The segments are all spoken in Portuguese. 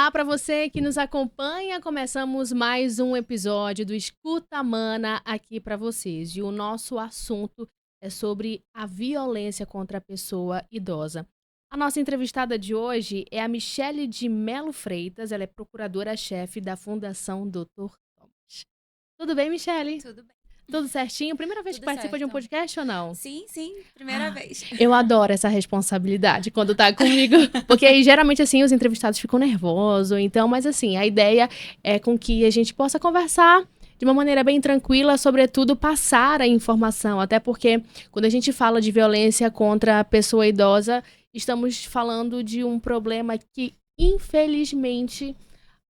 Olá para você que nos acompanha, começamos mais um episódio do Escuta Mana aqui para vocês. E o nosso assunto é sobre a violência contra a pessoa idosa. A nossa entrevistada de hoje é a Michele de Melo Freitas, ela é procuradora-chefe da Fundação Dr. Thomas. Tudo bem, Michele? Tudo bem. Tudo certinho? Primeira vez que participa de um podcast ou não? Sim, primeira vez. Eu adoro essa responsabilidade quando tá comigo, porque aí geralmente assim os entrevistados ficam nervosos, então, mas assim, a ideia é com que a gente possa conversar de uma maneira bem tranquila, sobretudo passar a informação, até porque quando a gente fala de violência contra a pessoa idosa, estamos falando de um problema que, infelizmente,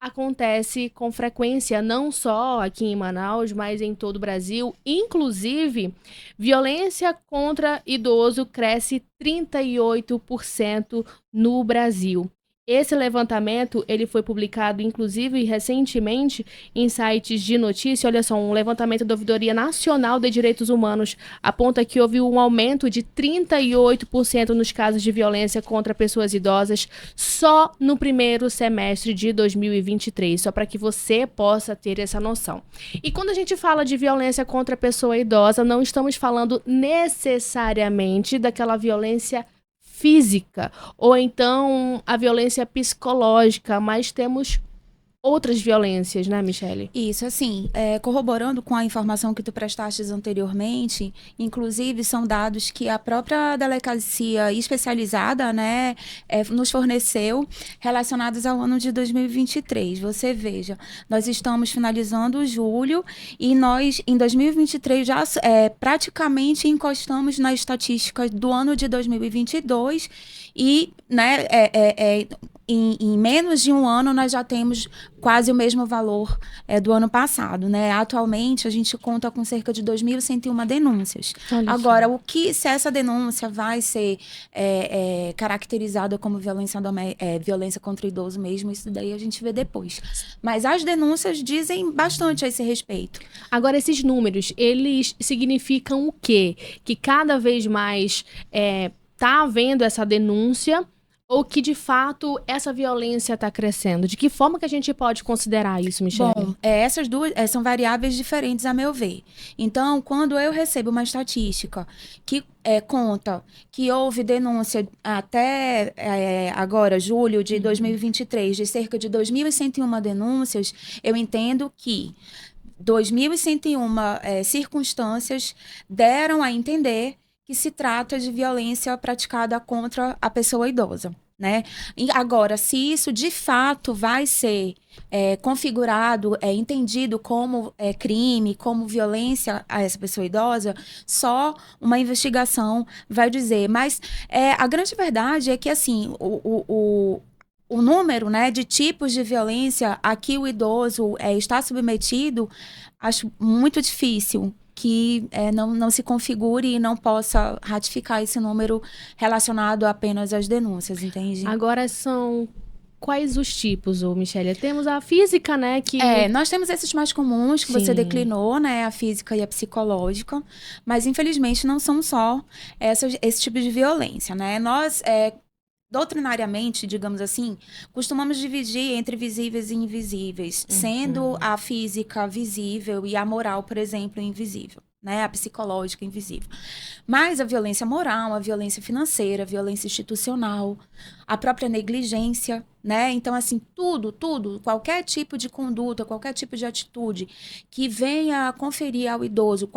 acontece com frequência, não só aqui em Manaus, mas em todo o Brasil. Inclusive, violência contra idoso cresce 38% no Brasil. Esse levantamento, ele foi publicado, inclusive, recentemente em sites de notícia. Olha só, um levantamento da Ouvidoria Nacional de Direitos Humanos aponta que houve um aumento de 38% nos casos de violência contra pessoas idosas só no primeiro semestre de 2023, só para que você possa ter essa noção. E quando a gente fala de violência contra a pessoa idosa, não estamos falando necessariamente daquela violência física, ou então a violência psicológica, mas temos outras violências, né, Michele? Isso, assim, corroborando com a informação que tu prestaste anteriormente, inclusive são dados que a própria delegacia especializada, né, nos forneceu relacionados ao ano de 2023. Você veja, nós estamos finalizando julho e nós, em 2023, já praticamente encostamos na estatística do ano de 2022 e, né, em menos de um ano, nós já temos quase o mesmo valor do ano passado, né? Atualmente, a gente conta com cerca de 2.101 denúncias. Agora, se essa denúncia vai ser caracterizada como violência contra o idoso mesmo, isso daí a gente vê depois. Mas as denúncias dizem bastante a esse respeito. Agora, esses números, eles significam o quê? Que cada vez mais tá havendo essa denúncia, ou que, de fato, essa violência está crescendo? De que forma que a gente pode considerar isso, Michele? Bom, essas duas são variáveis diferentes, a meu ver. Então, quando eu recebo uma estatística que conta que houve denúncia até agora, julho de 2023, de cerca de 2.101 denúncias, eu entendo que 2.101 circunstâncias deram a entender que se trata de violência praticada contra a pessoa idosa, né? E agora, se isso de fato vai ser configurado, entendido como crime, como violência a essa pessoa idosa, só uma investigação vai dizer. Mas a grande verdade é que, assim, o número, né, de tipos de violência a que o idoso está submetido, acho muito difícil que não se configure e não possa ratificar esse número relacionado apenas às denúncias, entende? Agora são quais os tipos, Michele? Temos a física, né? Nós temos esses mais comuns que você declinou, né? A física e a psicológica, mas infelizmente não são só esse tipo de violência, né? Nós doutrinariamente, digamos assim, costumamos dividir entre visíveis e invisíveis, sendo a física visível e a moral, por exemplo, invisível, né? A psicológica invisível. Mas a violência moral, a violência financeira, a violência institucional, a própria negligência, né? Então, assim, tudo, qualquer tipo de conduta, qualquer tipo de atitude que venha conferir ao idoso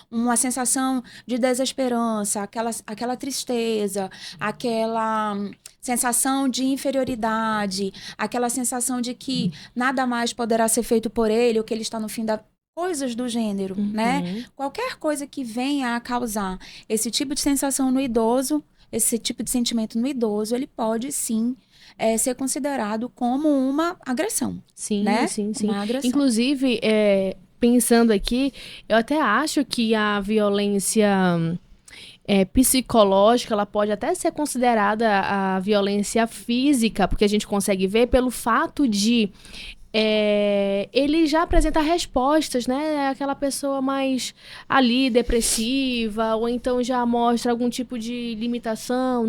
uma sensação de desesperança, aquela tristeza, aquela sensação de inferioridade, aquela sensação de que nada mais poderá ser feito por ele, ou que ele está no fim da... Coisas do gênero, né? Qualquer coisa que venha a causar esse tipo de sensação no idoso, esse tipo de sentimento no idoso, ele pode, sim, ser considerado como uma agressão. Sim, né? sim. Uma agressão. Inclusive, pensando aqui, eu até acho que a violência psicológica, ela pode até ser considerada a violência física, porque a gente consegue ver pelo fato de ele já apresenta respostas, né? Aquela pessoa mais ali, depressiva, ou então já mostra algum tipo de limitação,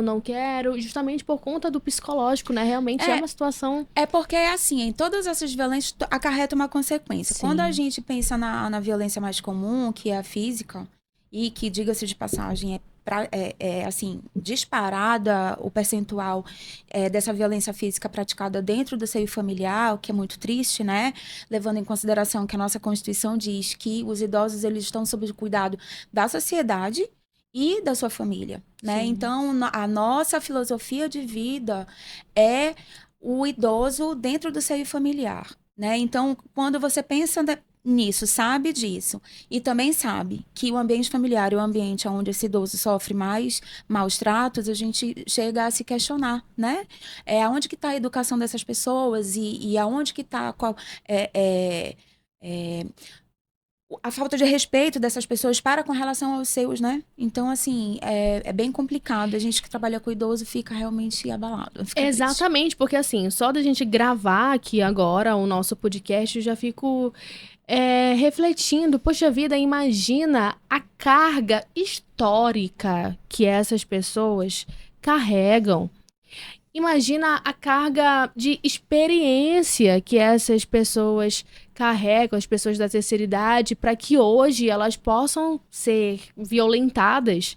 não quero, justamente por conta do psicológico, né? Realmente é uma situação... É porque, assim, em todas essas violências acarreta uma consequência. Sim. Quando a gente pensa na violência mais comum, que é a física, e que, diga-se de passagem, assim, disparada o percentual dessa violência física praticada dentro do seio familiar, o que é muito triste, né? Levando em consideração que a nossa Constituição diz que os idosos eles estão sob o cuidado da sociedade e da sua família, né? Sim. Então, a nossa filosofia de vida é o idoso dentro do seio familiar, né? Então, quando você pensa nisso, sabe disso, e também sabe que o ambiente familiar é o ambiente onde esse idoso sofre mais maus tratos, a gente chega a se questionar, né? Aonde que está a educação dessas pessoas e aonde que está a falta de respeito dessas pessoas para com relação aos seus, né? Então, assim, é bem complicado. A gente que trabalha com idoso fica realmente abalado. Exatamente, triste. Porque assim, só da gente gravar aqui agora o nosso podcast, eu já fico refletindo, poxa vida, imagina a carga histórica que essas pessoas carregam. Imagina a carga de experiência que essas pessoas carregam, as pessoas da terceira idade, para que hoje elas possam ser violentadas.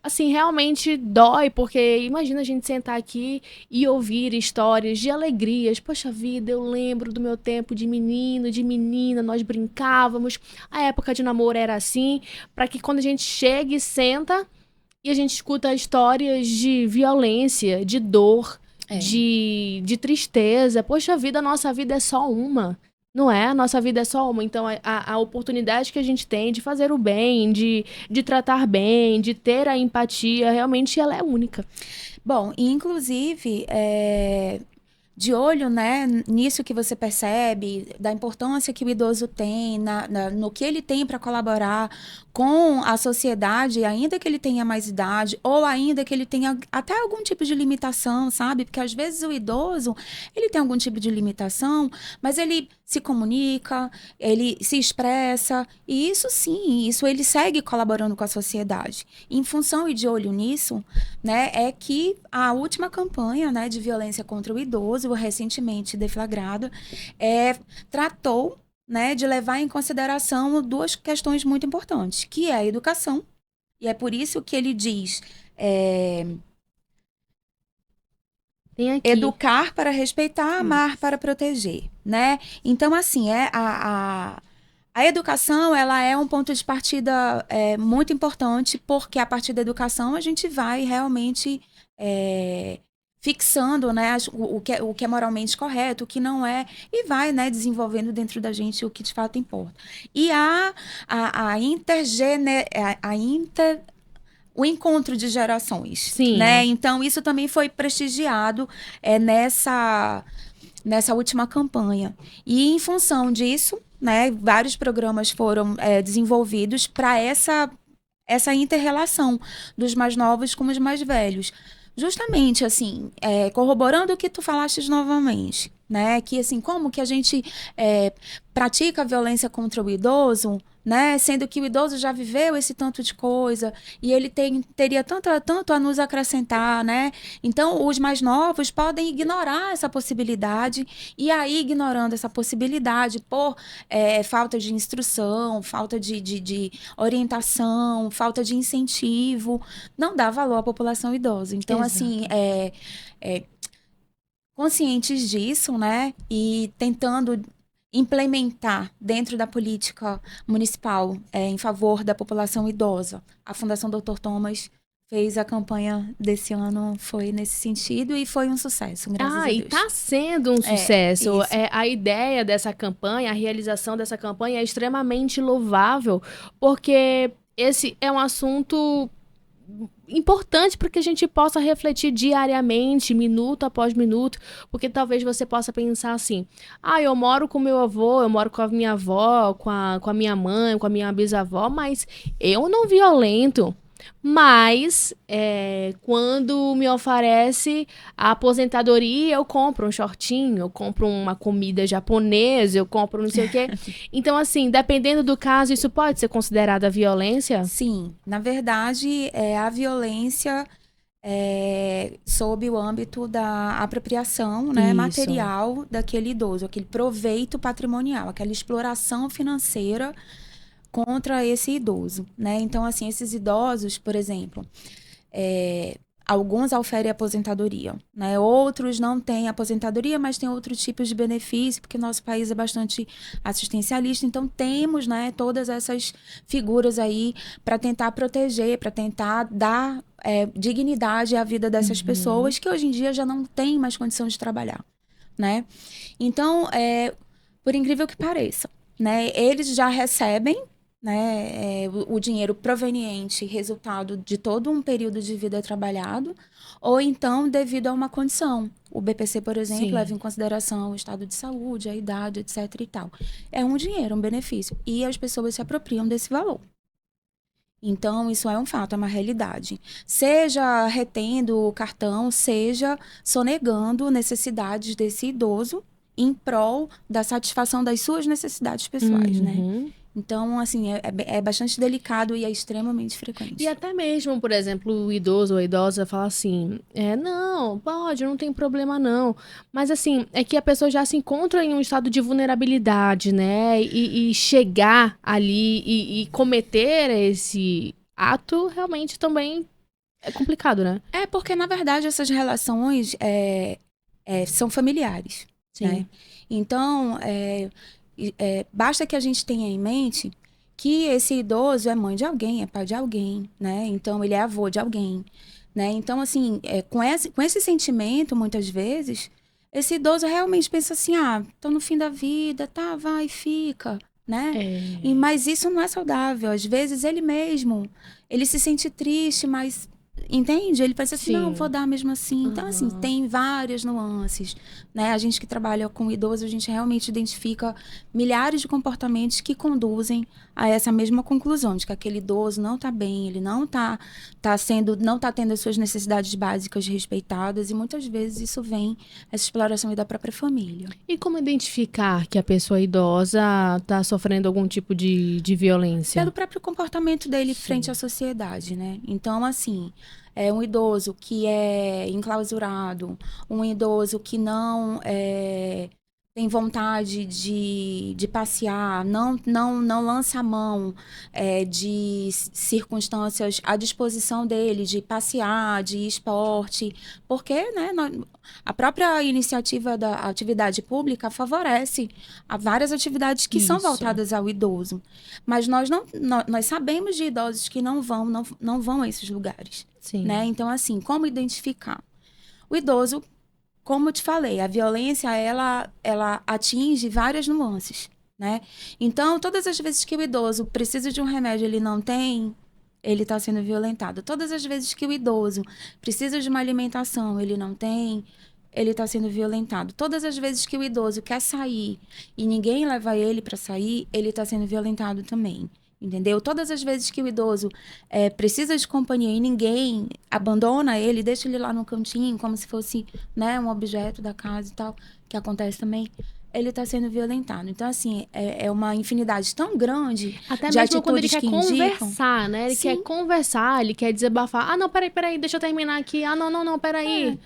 Assim, realmente dói, porque imagina a gente sentar aqui e ouvir histórias de alegrias. Poxa vida, eu lembro do meu tempo de menino, de menina, nós brincávamos, a época de namoro era assim, para que quando a gente chega e senta... E a gente escuta histórias de violência, de dor, de tristeza. Poxa vida, a nossa vida é só uma. Não é? A nossa vida é só uma. Então, a oportunidade que a gente tem de fazer o bem, de tratar bem, de ter a empatia, realmente ela é única. Bom, inclusive... de olho, né, nisso que você percebe, da importância que o idoso tem, no que ele tem para colaborar com a sociedade, ainda que ele tenha mais idade, ou ainda que ele tenha até algum tipo de limitação, sabe? Porque às vezes o idoso, ele tem algum tipo de limitação, mas ele se comunica, ele se expressa, e isso sim, isso ele segue colaborando com a sociedade. Em função e de olho nisso, né, é que a última campanha, né, de violência contra o idoso, recentemente deflagrada, tratou, né, de levar em consideração duas questões muito importantes, que é a educação, e é por isso que ele diz educar para respeitar, amar para proteger, né? Então, assim, a educação, ela é um ponto de partida muito importante, porque a partir da educação a gente vai realmente fixando, né, o que é moralmente correto, o que não é, e vai, né, desenvolvendo dentro da gente o que de fato importa. E o encontro de gerações, Sim. Né? Então, isso também foi prestigiado nessa última campanha. E, em função disso, né, vários programas foram desenvolvidos para essa inter-relação dos mais novos com os mais velhos. Justamente, assim, corroborando o que tu falaste novamente, né? Que, assim, como que a gente pratica a violência contra o idoso, né? Sendo que o idoso já viveu esse tanto de coisa e ele teria tanto a nos acrescentar, né? Então, os mais novos podem ignorar essa possibilidade e aí, ignorando essa possibilidade por falta de instrução, falta de orientação, falta de incentivo, não dá valor à população idosa. Então, Exato. Assim, conscientes disso, né? E tentando implementar dentro da política municipal em favor da população idosa. A Fundação Dr. Thomas fez a campanha desse ano, foi nesse sentido e foi um sucesso, graças a Deus. E está sendo um sucesso. A ideia dessa campanha, a realização dessa campanha é extremamente louvável, porque esse é um assunto importante para que a gente possa refletir diariamente, minuto após minuto, porque talvez você possa pensar assim, eu moro com meu avô, eu moro com a minha avó, com a minha mãe, com a minha bisavó, mas eu não violento. Mas, quando me oferece a aposentadoria, eu compro um shortinho, eu compro uma comida japonesa, eu compro não sei o quê. Então, assim, dependendo do caso, isso pode ser considerada violência? Sim, na verdade, a violência sob o âmbito da apropriação, né, Isso. material daquele idoso, aquele proveito patrimonial, aquela exploração financeira contra esse idoso, né? Então, assim, esses idosos, por exemplo, alguns oferem aposentadoria, né? Outros não têm aposentadoria, mas têm outros tipos de benefício, porque nosso país é bastante assistencialista. Então, temos, né, todas essas figuras aí para tentar proteger, para tentar dar dignidade à vida dessas pessoas que hoje em dia já não têm mais condição de trabalhar, né? Então, por incrível que pareça, né, eles já recebem, né, o dinheiro proveniente, resultado de todo um período de vida trabalhado, ou então devido a uma condição. O BPC, por exemplo, leva Sim. em consideração o estado de saúde, a idade, etc. e tal. É um dinheiro, um benefício. E as pessoas se apropriam desse valor. Então, isso é um fato, é uma realidade. Seja retendo o cartão, seja sonegando necessidades desse idoso em prol da satisfação das suas necessidades pessoais, né? Uhum. Então, assim, é bastante delicado e é extremamente frequente. E até mesmo, por exemplo, o idoso ou a idosa fala assim, não, pode, não tem problema não. Mas assim, é que a pessoa já se encontra em um estado de vulnerabilidade, né? E chegar ali e cometer esse ato realmente também é complicado, né? É porque, na verdade, essas relações são familiares, né? Sim. Então, basta que a gente tenha em mente que esse idoso é mãe de alguém, é pai de alguém, né? Então, ele é avô de alguém, né? Então, assim, com esse sentimento, muitas vezes, esse idoso realmente pensa assim, tô no fim da vida, tá, vai, fica, né? Mas isso não é saudável. Às vezes, ele mesmo, ele se sente triste, mas... Entende? Ele pensa assim, não, Sim. vou dar mesmo assim. Então, assim, Aham. tem várias nuances, né? A gente que trabalha com idoso, a gente realmente identifica milhares de comportamentos que conduzem a essa mesma conclusão, de que aquele idoso não está bem, ele não não está tendo as suas necessidades básicas respeitadas, e muitas vezes isso vem, essa exploração da própria família. E como identificar que a pessoa idosa está sofrendo algum tipo de violência? Pelo próprio comportamento dele Sim. frente à sociedade, né? Então, assim, é um idoso que é enclausurado, um idoso que não tem vontade de passear, não lança a mão de circunstâncias à disposição dele, de passear, de esporte, porque, né, a própria iniciativa da atividade pública favorece a várias atividades que são Isso. voltadas ao idoso. Mas nós sabemos de idosos que não vão a esses lugares. Sim. Né? Então, assim, como identificar? O idoso, como eu te falei, a violência, ela atinge várias nuances, né? Então, todas as vezes que o idoso precisa de um remédio, ele não tem, ele está sendo violentado. Todas as vezes que o idoso precisa de uma alimentação, ele não tem, ele está sendo violentado. Todas as vezes que o idoso quer sair e ninguém leva ele para sair, ele está sendo violentado também. Entendeu? Todas as vezes que o idoso precisa de companhia e ninguém abandona ele, deixa ele lá no cantinho, como se fosse, né, um objeto da casa e tal, que acontece também, ele está sendo violentado. Então, assim, é uma infinidade tão grande Até de mesmo quando ele atitudes quer que indicam. conversar, né? Ele quer Sim. conversar, ele quer desabafar. Ah, não, peraí, deixa eu terminar aqui. Ah, não, peraí.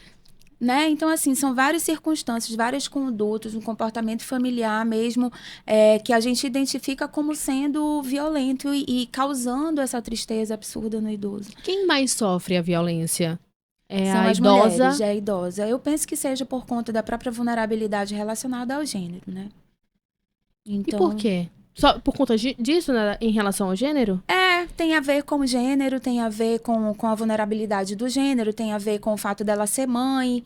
Né? Então, assim, são várias circunstâncias, várias condutas, um comportamento familiar mesmo, que a gente identifica como sendo violento e causando essa tristeza absurda no idoso. Quem mais sofre a violência? São a as idosa? mulheres, a idosa. Eu penso que seja por conta da própria vulnerabilidade relacionada ao gênero, né? Então, E por quê? Só por conta disso, né, em relação ao gênero? tem a ver com o gênero, tem a ver com a vulnerabilidade do gênero, tem a ver com o fato dela ser mãe,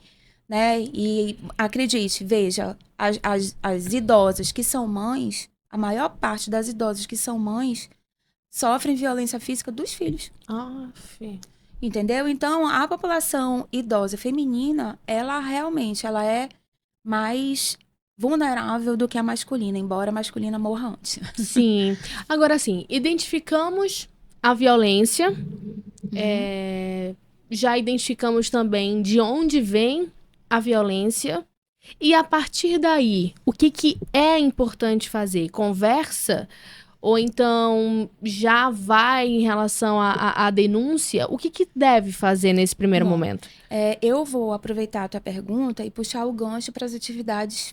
né? E acredite, veja, as idosas que são mães, a maior parte das idosas que são mães sofrem violência física dos filhos. Entendeu? Então, a população idosa feminina, ela realmente é mais vulnerável do que a masculina, embora a masculina morra antes. Sim. Agora, sim, identificamos a violência, Já identificamos também de onde vem a violência. E a partir daí, o que é importante fazer? Conversa? Ou então já vai em relação à denúncia? O que deve fazer nesse primeiro momento? Eu vou aproveitar a tua pergunta e puxar o gancho para as atividades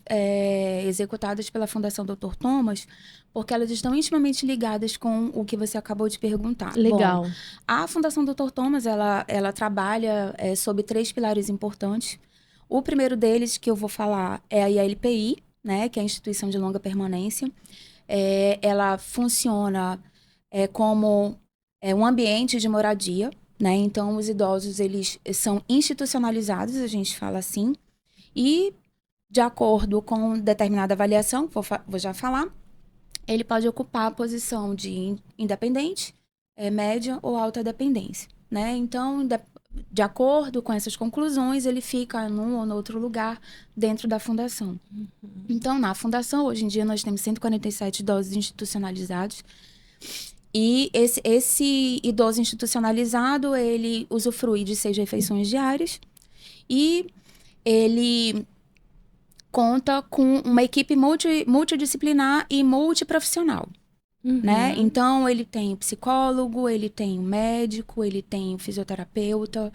executadas pela Fundação Dr. Thomas, porque elas estão intimamente ligadas com o que você acabou de perguntar. Legal. Bom, a Fundação Dr. Thomas, ela trabalha sob 3 pilares importantes. O primeiro deles que eu vou falar é a ILPI, né, que é a Instituição de Longa Permanência. Ela funciona como um ambiente de moradia, né? Então, os idosos, eles são institucionalizados, a gente fala assim, e de acordo com determinada avaliação, vou já falar, ele pode ocupar a posição de independente, média ou alta dependência, né? Então, de acordo com essas conclusões, ele fica num ou no outro lugar dentro da fundação. Então, na fundação, hoje em dia, nós temos 147 idosos institucionalizados. E esse idoso institucionalizado, ele usufrui de 6 refeições diárias. E ele conta com uma equipe multidisciplinar e multiprofissional. Né? Então, ele tem o psicólogo, ele tem o médico, ele tem o fisioterapeuta,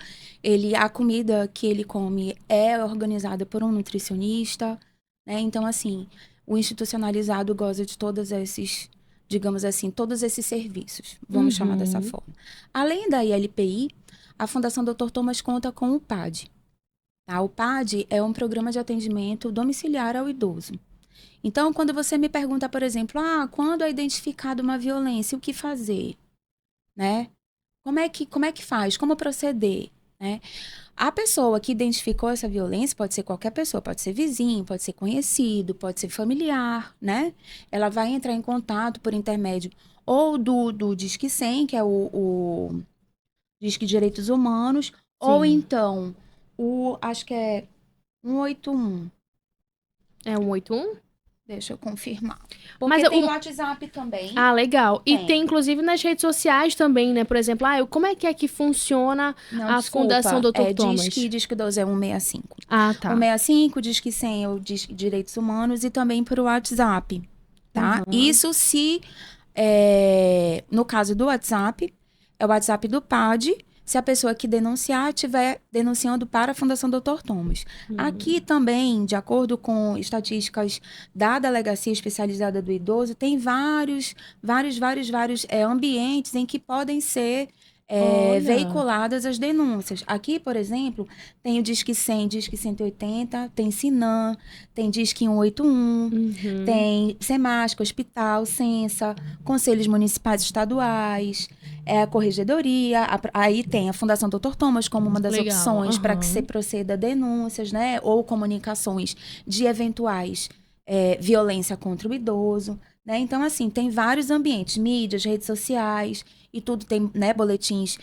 a comida que ele come é organizada por um nutricionista, né? Então, assim, o institucionalizado goza de todos esses, digamos assim, todos esses serviços, vamos chamar dessa forma. Além da ILPI, a Fundação Dr. Thomas conta com o PAD. Tá? O PAD é um programa de atendimento domiciliar ao idoso. Então, quando você me pergunta, por exemplo, quando é identificada uma violência, o que fazer? Né? Como é que faz? Como proceder? Né? A pessoa que identificou essa violência pode ser qualquer pessoa, pode ser vizinho, pode ser conhecido, pode ser familiar, né? Ela vai entrar em contato por intermédio ou do Disque 100, que é o Disque Direitos Humanos, sim, ou então acho que é 181. É 181? Deixa eu confirmar. Porque tem o WhatsApp também. Legal. E tem, inclusive, nas redes sociais também, né? Por exemplo, como é que funciona Fundação Dr. Thomas? Disque 12 é 165. Tá. 165, Disque 100 é o Disque Direitos Humanos e também por WhatsApp, tá? Isso se, no caso do WhatsApp, é o WhatsApp do PAD, se a pessoa que denunciar estiver denunciando para a Fundação Dr. Thomas. Aqui também, de acordo com estatísticas da Delegacia Especializada do Idoso, tem vários ambientes em que podem ser veiculadas as denúncias. Aqui, por exemplo, tem o Disque 100, Disque 180, tem Sinam, tem Disque 181, tem SEMASC, Hospital, Censa, Conselhos Municipais Estaduais, a Corregedoria, aí tem a Fundação Dr. Thomas como uma das opções para que se proceda a denúncias, né, ou comunicações de eventuais violência contra o idoso, né? Então, assim, tem vários ambientes, mídias, redes sociais, e tudo tem, né, boletins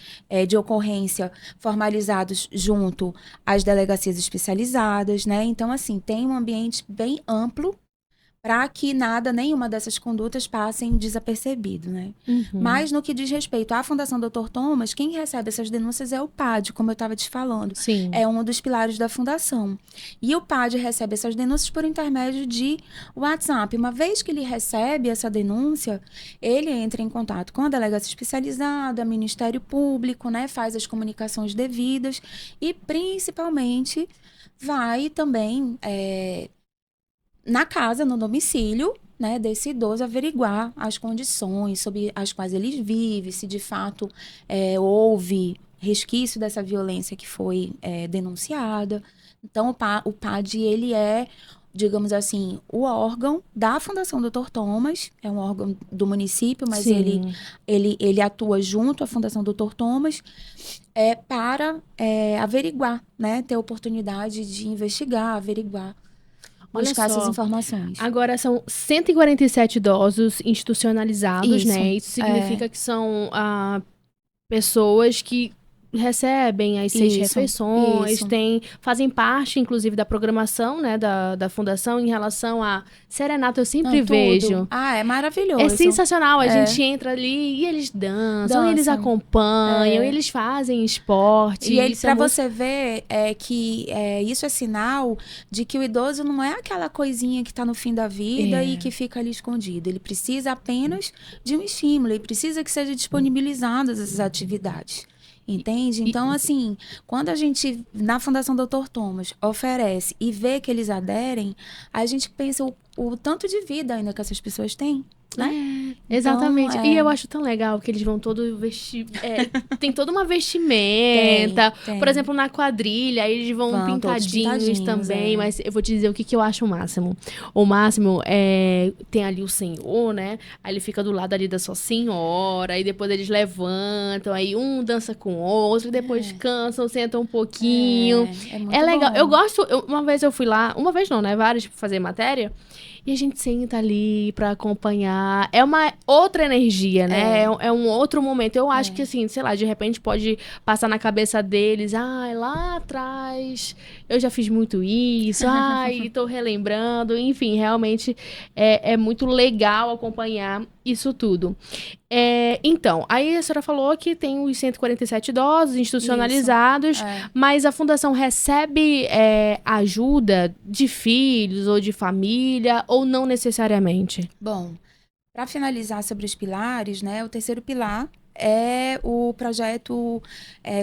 de ocorrência formalizados junto às delegacias especializadas, né? Então, assim, tem um ambiente bem amplo para que nenhuma dessas condutas passem desapercebido, né? Mas no que diz respeito à Fundação Dr. Thomas, quem recebe essas denúncias é o PAD, como eu estava te falando. Sim. É um dos pilares da fundação. E o PAD recebe essas denúncias por intermédio de WhatsApp. Uma vez que ele recebe essa denúncia, ele entra em contato com a delegacia especializada, Ministério Público, né? Faz as comunicações devidas e, principalmente, vai também na casa, no domicílio, né, desse idoso, averiguar as condições sob as quais ele vive, se de fato houve resquício dessa violência que foi denunciada. Então, o PAD, ele é, digamos assim, o órgão da Fundação Dr. Thomas, é um órgão do município, mas ele atua junto à Fundação Dr. Thomas para averiguar, né, ter oportunidade de investigar, averiguar, buscar essas informações. Agora, são 147 idosos institucionalizados, Isso, né? Isso significa que são pessoas que recebem as 6 Isso, refeições, isso. fazem parte, inclusive, da programação, né, da fundação em relação a serenata, eu sempre Não, tudo. vejo. É maravilhoso. É sensacional, a É. gente entra ali e eles dançam, eles Dançam. acompanham, eles fazem esporte. E ele, isso é pra muito... você ver que isso é sinal de que o idoso não é aquela coisinha que tá no fim da vida e que fica ali escondido. Ele precisa apenas de um estímulo, ele precisa que seja disponibilizadas essas atividades. Entende? Então, assim, quando a gente, na Fundação Dr. Thomas, oferece e vê que eles aderem, a gente pensa o tanto de vida ainda que essas pessoas têm, né? Exatamente. Então, E eu acho tão legal que eles vão todo tem toda uma vestimenta. Tem. Por exemplo, na quadrilha, aí eles vão Vão todos pintadinhos também. é. Mas eu vou te dizer o que eu acho o máximo. O máximo é... Tem ali o senhor, né? Aí ele fica do lado ali da sua senhora. Aí depois eles levantam. Aí um dança com o outro. Depois cansam, sentam um pouquinho. É muito É legal. bom. Eu gosto... Uma vez eu fui lá... Uma vez não, né? Várias pra fazer matéria. E a gente senta ali pra acompanhar. É uma outra energia, né? É um outro momento. Eu acho que, assim, sei lá, de repente pode passar na cabeça deles. Ai, lá atrás eu já fiz muito isso. Ai, tô relembrando. Enfim, realmente é muito legal acompanhar isso tudo. Então, aí a senhora falou que tem os 147 idosos institucionalizados, mas a fundação recebe ajuda de filhos ou de família, ou não necessariamente? Bom, para finalizar sobre os pilares, né, o terceiro pilar é o projeto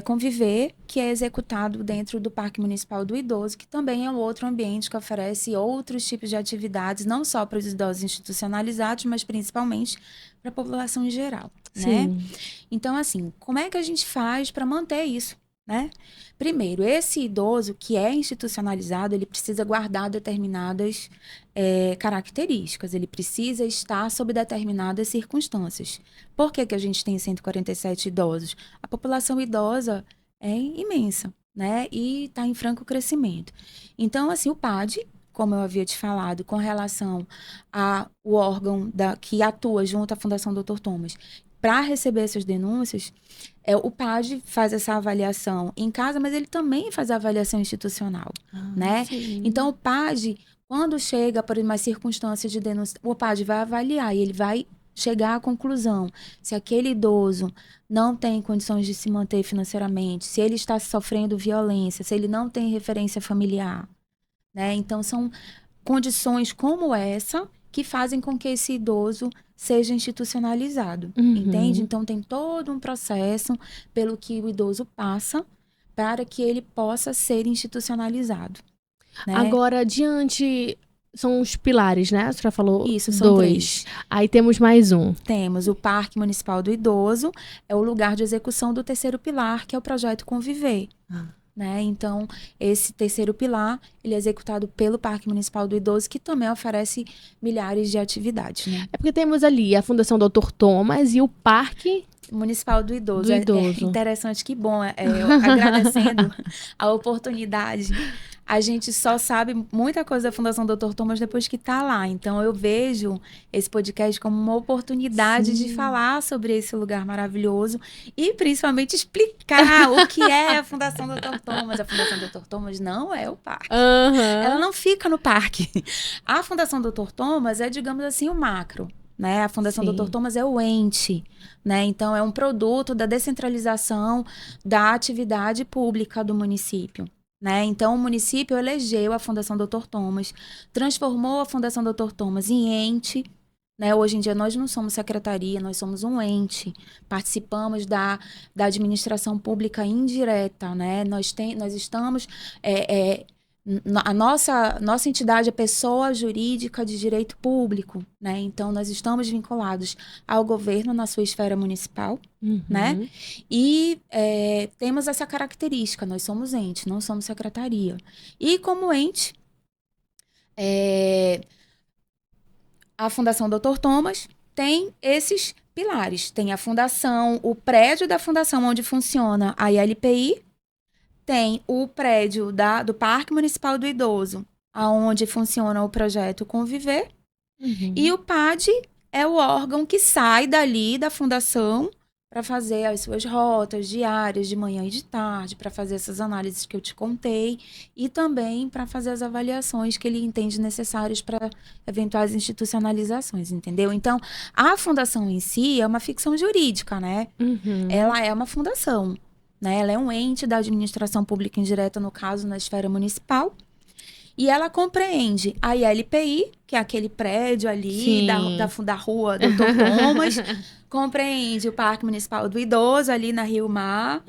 Conviver, que é executado dentro do Parque Municipal do Idoso, que também é um outro ambiente que oferece outros tipos de atividades, não só para os idosos institucionalizados, mas principalmente para a população em geral, né? Então, assim, como é que a gente faz para manter isso, né? Primeiro, esse idoso que é institucionalizado, ele precisa guardar determinadas características, ele precisa estar sob determinadas circunstâncias. Por que a gente tem 147 idosos? A população idosa é imensa, né? E está em franco crescimento. Então, assim, o PAD, como eu havia te falado, com relação ao órgão que atua junto à Fundação Dr. Thomas, para receber essas denúncias, o PAD faz essa avaliação em casa, mas ele também faz a avaliação institucional, né? Sim. Então, o PAD, quando chega por uma circunstância de denúncia, o PAD vai avaliar e ele vai chegar à conclusão se aquele idoso não tem condições de se manter financeiramente, se ele está sofrendo violência, se ele não tem referência familiar, né? Então, são condições como essa que fazem com que esse idoso seja institucionalizado, entende? Então, tem todo um processo pelo que o idoso passa para que ele possa ser institucionalizado, né? Agora, são os pilares, né? A senhora falou Isso, são 2. Aí temos mais um. Temos o Parque Municipal do Idoso, é o lugar de execução do terceiro pilar, que é o projeto Conviver. Né? Então, esse terceiro pilar, ele é executado pelo Parque Municipal do Idoso, que também oferece milhares de atividades, né? É porque temos ali a Fundação Dr. Thomas e o Parque Municipal do Idoso. Do Idoso. É interessante, que bom. Eu agradecendo a oportunidade. A gente só sabe muita coisa da Fundação Dr. Thomas depois que está lá. Então, eu vejo esse podcast como uma oportunidade de falar sobre esse lugar maravilhoso e, principalmente, explicar o que é a Fundação Dr. Thomas. A Fundação Dr. Thomas não é o parque. Ela não fica no parque. A Fundação Dr. Thomas é, digamos assim, o macro. Né? A Fundação Dr. Thomas é o ente, né? Então, é um produto da descentralização da atividade pública do município. Né? Então, o município elegeu a Fundação Dr. Thomas, transformou a Fundação Dr. Thomas em ente. Né? Hoje em dia, nós não somos secretaria, nós somos um ente. Participamos da administração pública indireta. Né? Nós estamos... A nossa entidade é pessoa jurídica de direito público, né? Então, nós estamos vinculados ao governo na sua esfera municipal, né? E temos essa característica, nós somos ente, não somos secretaria. E como ente, a Fundação Dr. Thomas tem esses pilares. Tem a fundação, o prédio da fundação onde funciona a ILPI, tem o prédio do Parque Municipal do Idoso, onde funciona o projeto Conviver. E o PAD é o órgão que sai dali da fundação para fazer as suas rotas diárias, de manhã e de tarde, para fazer essas análises que eu te contei, e também para fazer as avaliações que ele entende necessárias para eventuais institucionalizações, entendeu? Então, a fundação em si é uma ficção jurídica, né? Ela é uma fundação, né? Ela é um ente da administração pública indireta, no caso, na esfera municipal. E ela compreende a ILPI, que é aquele prédio ali da rua Doutor Thomas. Compreende o Parque Municipal do Idoso, ali na Rio Mar,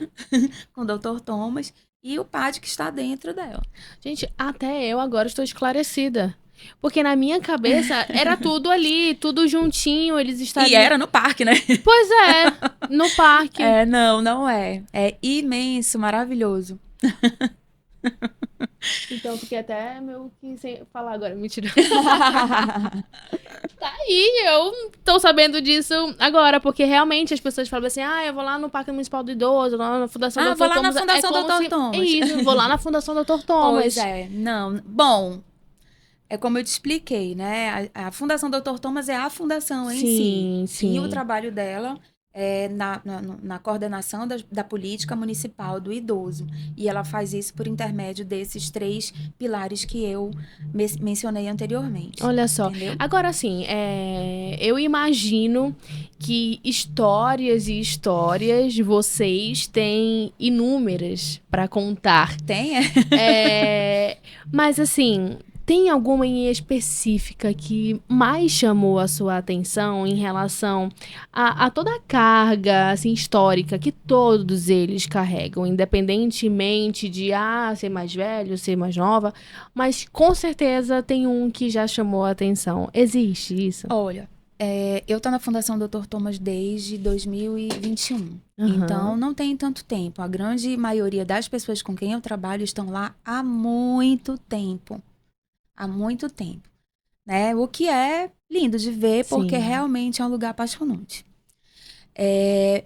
com o Doutor Thomas. E o PAD que está dentro dela. Gente, até eu agora estou esclarecida. Porque na minha cabeça era tudo ali, tudo juntinho, eles estariam... E era no parque, né? Pois é, no parque. Não é. É imenso, maravilhoso. Então, fiquei até meio que sem falar agora, mentira. Tá aí, eu tô sabendo disso agora, porque realmente as pessoas falam assim, eu vou lá no Parque Municipal do Idoso, lá na Fundação Dr. Thomas. Vou lá na Fundação Dr. Thomas. É isso, vou lá na Fundação Dr. Thomas. Pois é, não. Bom, é como eu te expliquei, né? A Fundação Dr. Thomas é a fundação em si. Sim. E o trabalho dela é na coordenação da política municipal do idoso. E ela faz isso por intermédio desses 3 pilares que eu mencionei anteriormente. Olha só. Entendeu? Agora, assim, eu imagino que histórias e histórias vocês têm inúmeras para contar. Tem? Mas, assim... Tem alguma em específica que mais chamou a sua atenção em relação a toda a carga assim, histórica que todos eles carregam, independentemente de ser mais velho, ser mais nova, mas com certeza tem um que já chamou a atenção. Existe isso? Olha, eu tô na Fundação Dr. Thomas desde 2021. Então, não tem tanto tempo. A grande maioria das pessoas com quem eu trabalho estão lá há muito tempo. Há muito tempo, né? O que é lindo de ver, porque realmente é um lugar apaixonante.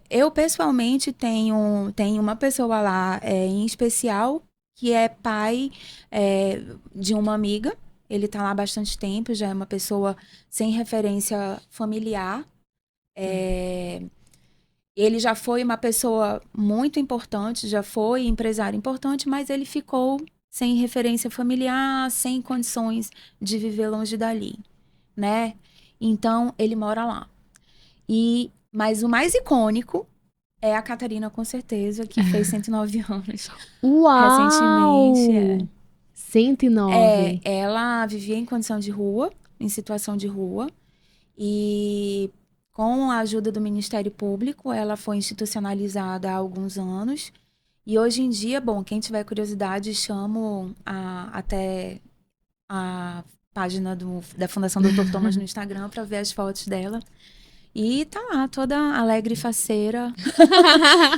Eu, pessoalmente, tenho uma pessoa lá em especial, que é pai de uma amiga. Ele está lá há bastante tempo, já é uma pessoa sem referência familiar. Ele já foi uma pessoa muito importante, já foi empresário importante, mas ele ficou... sem referência familiar, sem condições de viver longe dali, né? Então, ele mora lá. Mas o mais icônico é a Catarina, com certeza, que fez 109 anos. Uau! Recentemente. 109. Ela vivia em condição de rua, em situação de rua. E com a ajuda do Ministério Público, ela foi institucionalizada há alguns anos. E hoje em dia, bom, quem tiver curiosidade, chamo até a página da Fundação Dr. Thomas no Instagram para ver as fotos dela. E tá lá, toda alegre e faceira.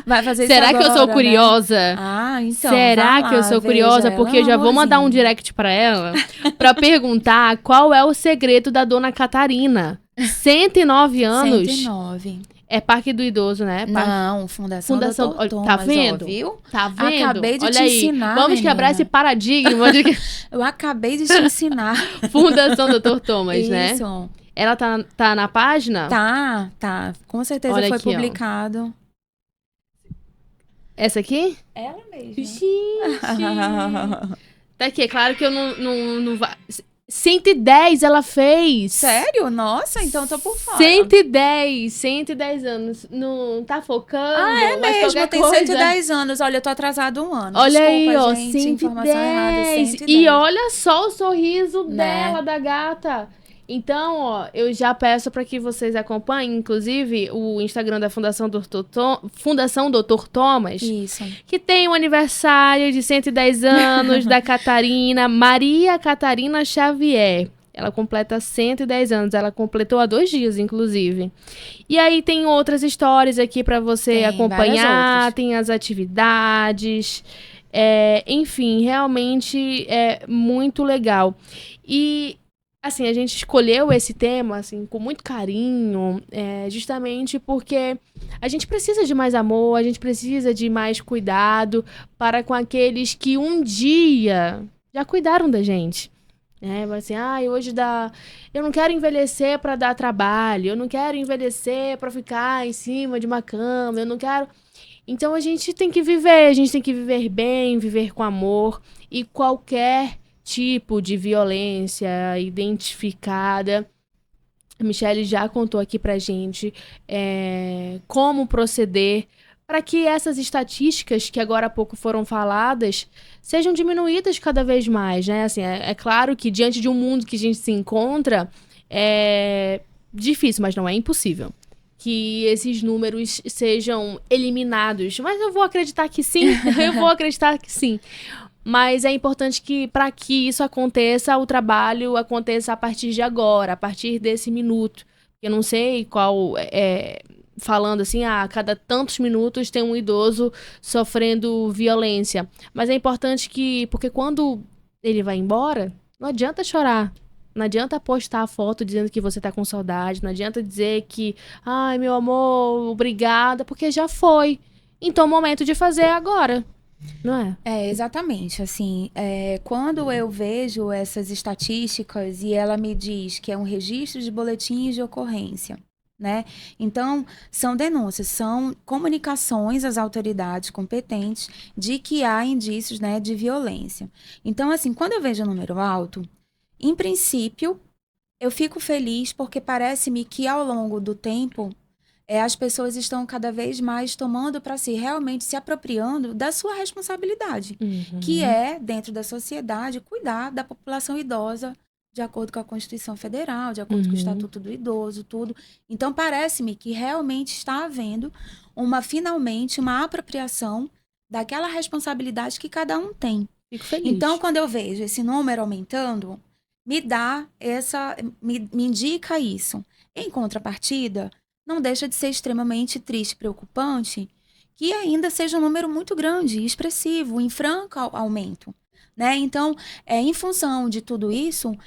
Vai fazer isso agora, Será que eu sou curiosa? Né? Então. Será que eu sou curiosa? Porque eu já vou mandar um direct para ela para perguntar qual é o segredo da dona Catarina. 109 anos. 109. É Parque do Idoso, né? Não, Fundação Dr. Thomas. Tá vendo? Ó, viu? Tá vendo? Acabei de Olha te aí. ensinar, Vamos menina. quebrar esse paradigma de... Eu acabei de te ensinar. Fundação Dr. Thomas, Isso. né? Ela tá na página? Tá. Com certeza Olha foi aqui, publicado. Essa aqui? Ela mesma. Gente! Tá aqui, é claro que eu não vai... 110 ela fez. Sério? Nossa, então eu tô por fora. 110 anos. Não tá focando? É mas mesmo, tem 110 anos. Olha, eu tô atrasado um ano. Olha desculpa, aí, gente, 110. informação errada, 110. E olha só o sorriso Né? dela, da gata. Então, ó, eu já peço para que vocês acompanhem, inclusive, o Instagram da Fundação Dr. Thomas. Isso. Que tem o aniversário de 110 anos da Catarina, Maria Catarina Xavier. Ela completa 110 anos. Ela completou há 2 dias, inclusive. E aí tem outras histórias aqui para você Tem acompanhar. Tem as atividades. Enfim, realmente é muito legal. E... assim, a gente escolheu esse tema, assim, com muito carinho, justamente porque a gente precisa de mais amor, a gente precisa de mais cuidado para com aqueles que um dia já cuidaram da gente. Mas assim, hoje dá. Eu não quero envelhecer para dar trabalho, eu não quero envelhecer para ficar em cima de uma cama, eu não quero. Então a gente tem que viver, a gente tem que viver bem, viver com amor e qualquer tipo de violência identificada. A Michelle já contou aqui pra gente como proceder para que essas estatísticas que agora há pouco foram faladas sejam diminuídas cada vez mais, né? Assim, é claro que diante de um mundo que a gente se encontra, é difícil, mas não é impossível que esses números sejam eliminados. Mas eu vou acreditar que sim, eu vou acreditar que sim. Mas é importante que, para que isso aconteça, o trabalho aconteça a partir de agora, a partir desse minuto. Eu não sei qual falando assim, a cada tantos minutos tem um idoso sofrendo violência. Mas é importante porque quando ele vai embora, não adianta chorar. Não adianta postar a foto dizendo que você tá com saudade. Não adianta dizer que, ai, meu amor, obrigada, porque já foi. Então, é o momento de fazer agora. Não é? Exatamente. Assim, quando eu vejo essas estatísticas e ela me diz que é um registro de boletins de ocorrência, né? Então, são denúncias, são comunicações às autoridades competentes de que há indícios, né, de violência. Então, assim, quando eu vejo um número alto, em princípio, eu fico feliz porque parece-me que ao longo do tempo as pessoas estão cada vez mais tomando para si, realmente se apropriando da sua responsabilidade, que é, dentro da sociedade, cuidar da população idosa de acordo com a Constituição Federal, de acordo com o Estatuto do Idoso, tudo. Então, parece-me que realmente está havendo finalmente, uma apropriação daquela responsabilidade que cada um tem. Fico feliz. Então, quando eu vejo esse número aumentando, me indica isso. Em contrapartida, não deixa de ser extremamente triste e preocupante que ainda seja um número muito grande, expressivo, em franco aumento. Né? Então, em função de tudo isso,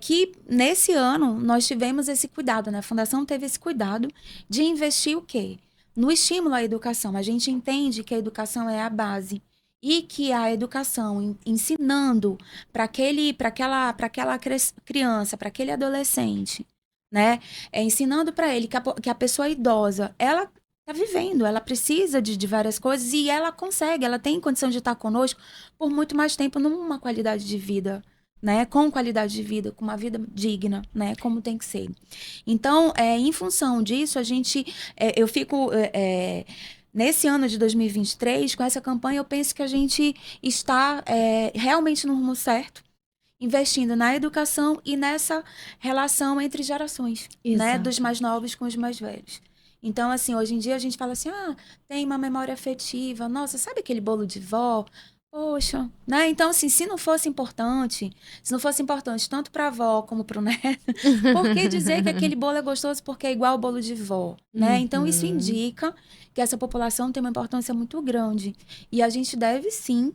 que nesse ano nós tivemos esse cuidado, né? A Fundação teve esse cuidado de investir o quê? No estímulo à educação. A gente entende que a educação é a base e que a educação ensinando para aquela criança, para aquele adolescente, né? Ensinando para ele que a pessoa idosa, ela está vivendo, ela precisa de várias coisas e ela consegue, ela tem condição de estar conosco por muito mais tempo numa qualidade de vida, né? Com qualidade de vida, com uma vida digna, né? Como tem que ser. Então, em função disso, eu fico nesse ano de 2023, com essa campanha, eu penso que a gente está realmente no rumo certo, investindo na educação e nessa relação entre gerações, né? Dos mais novos com os mais velhos. Então, assim, hoje em dia a gente fala assim, tem uma memória afetiva, nossa, sabe aquele bolo de vó? Poxa, né? Então, assim, se não fosse importante tanto para a avó como para o neto, por que dizer que aquele bolo é gostoso porque é igual ao bolo de vó, né? Então, isso indica que essa população tem uma importância muito grande. E a gente deve, sim,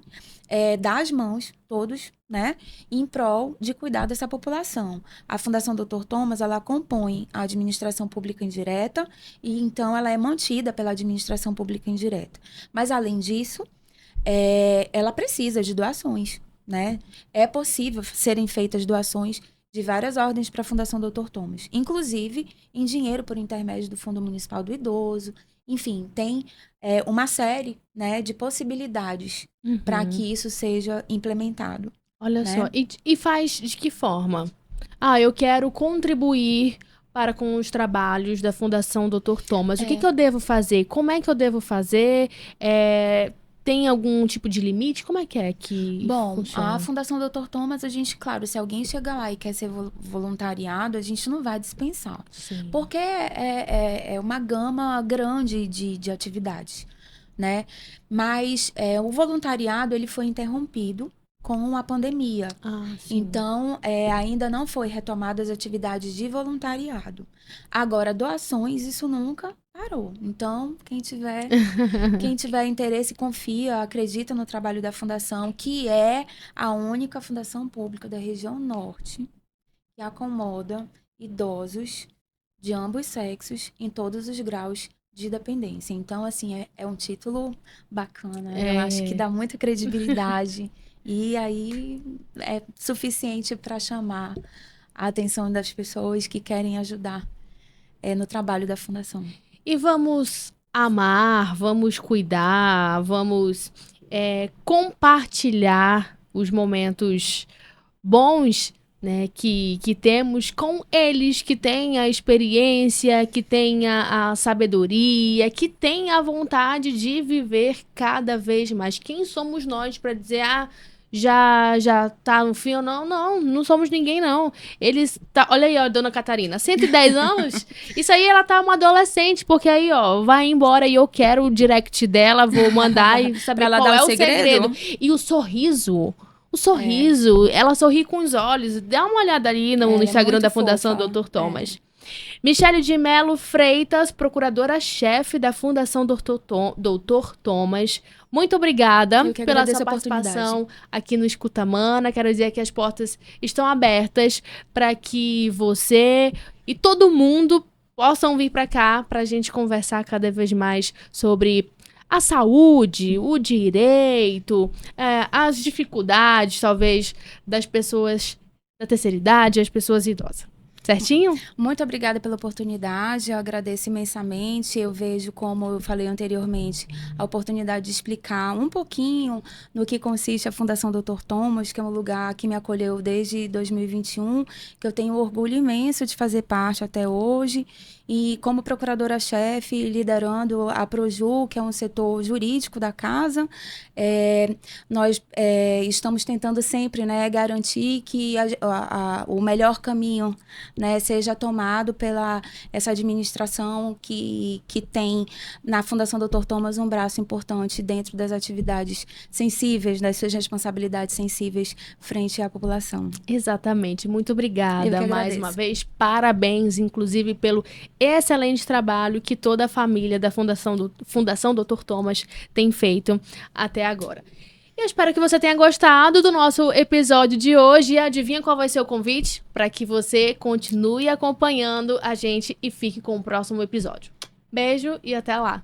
dar as mãos, todos, né, em prol de cuidar dessa população. A Fundação Dr. Thomas, ela compõe a administração pública indireta e, então, ela é mantida pela administração pública indireta. Mas, além disso, ela precisa de doações, né? É possível serem feitas doações de várias ordens para a Fundação Dr. Thomas, inclusive em dinheiro por intermédio do Fundo Municipal do Idoso. Enfim, tem uma série, né, de possibilidades para que isso seja implementado. Olha, né? só, e faz de que forma? Eu quero contribuir para com os trabalhos da Fundação Dr. Thomas. O que eu devo fazer? Como é que eu devo fazer? Tem algum tipo de limite? Como é que funciona? A Fundação Dr. Thomas, a gente, claro, se alguém chegar lá e quer ser voluntariado, a gente não vai dispensar. Sim. Porque é uma gama grande de atividades, né? Mas o voluntariado, ele foi interrompido com a pandemia. Então, ainda não foi retomada as atividades de voluntariado. Agora, doações, isso nunca parou. Então, quem tiver interesse, confia, acredita no trabalho da Fundação, que é a única fundação pública da região norte que acomoda idosos de ambos sexos em todos os graus de dependência. Então, assim, é um título bacana. Eu acho que dá muita credibilidade. E aí é suficiente para chamar a atenção das pessoas que querem ajudar no trabalho da Fundação. E vamos amar, vamos cuidar, vamos compartilhar os momentos bons, né, que temos com eles, que têm a experiência, que têm a sabedoria, que têm a vontade de viver cada vez mais. Quem somos nós para dizer, já tá no fim ou não? Não somos ninguém, não. Eles olha aí, ó, Dona Catarina, 110 anos? Isso aí ela tá uma adolescente, porque aí, ó, vai embora e eu quero o direct dela, vou mandar e saber qual é o segredo. E o sorriso, ela sorri com os olhos. Dá uma olhada ali no Instagram da Fundação Dr. Thomas. Michele de Mello Freitas, procuradora-chefe da Fundação Dr. Thomas. Muito obrigada pela sua participação aqui no Escuta Mana. Quero dizer que as portas estão abertas para que você e todo mundo possam vir para cá para a gente conversar cada vez mais sobre a saúde, o direito, as dificuldades, talvez, das pessoas da terceira idade, as pessoas idosas. Certinho? Muito obrigada pela oportunidade, eu agradeço imensamente. Eu vejo, como eu falei anteriormente, a oportunidade de explicar um pouquinho no que consiste a Fundação Dr. Thomas, que é um lugar que me acolheu desde 2021, que eu tenho orgulho imenso de fazer parte até hoje. E como procuradora-chefe, liderando a Proju, que é um setor jurídico da casa, nós estamos tentando sempre, né, garantir que o melhor caminho, né, seja tomado pela essa administração que tem na Fundação Dr. Thomas um braço importante dentro das atividades sensíveis, das suas responsabilidades sensíveis frente à população. Exatamente. Muito obrigada mais uma vez. Parabéns, inclusive, pelo excelente trabalho que toda a família da Fundação Dr. Thomas tem feito até agora. Eu espero que você tenha gostado do nosso episódio de hoje. E adivinha qual vai ser o convite? Para que você continue acompanhando a gente e fique com o próximo episódio. Beijo e até lá!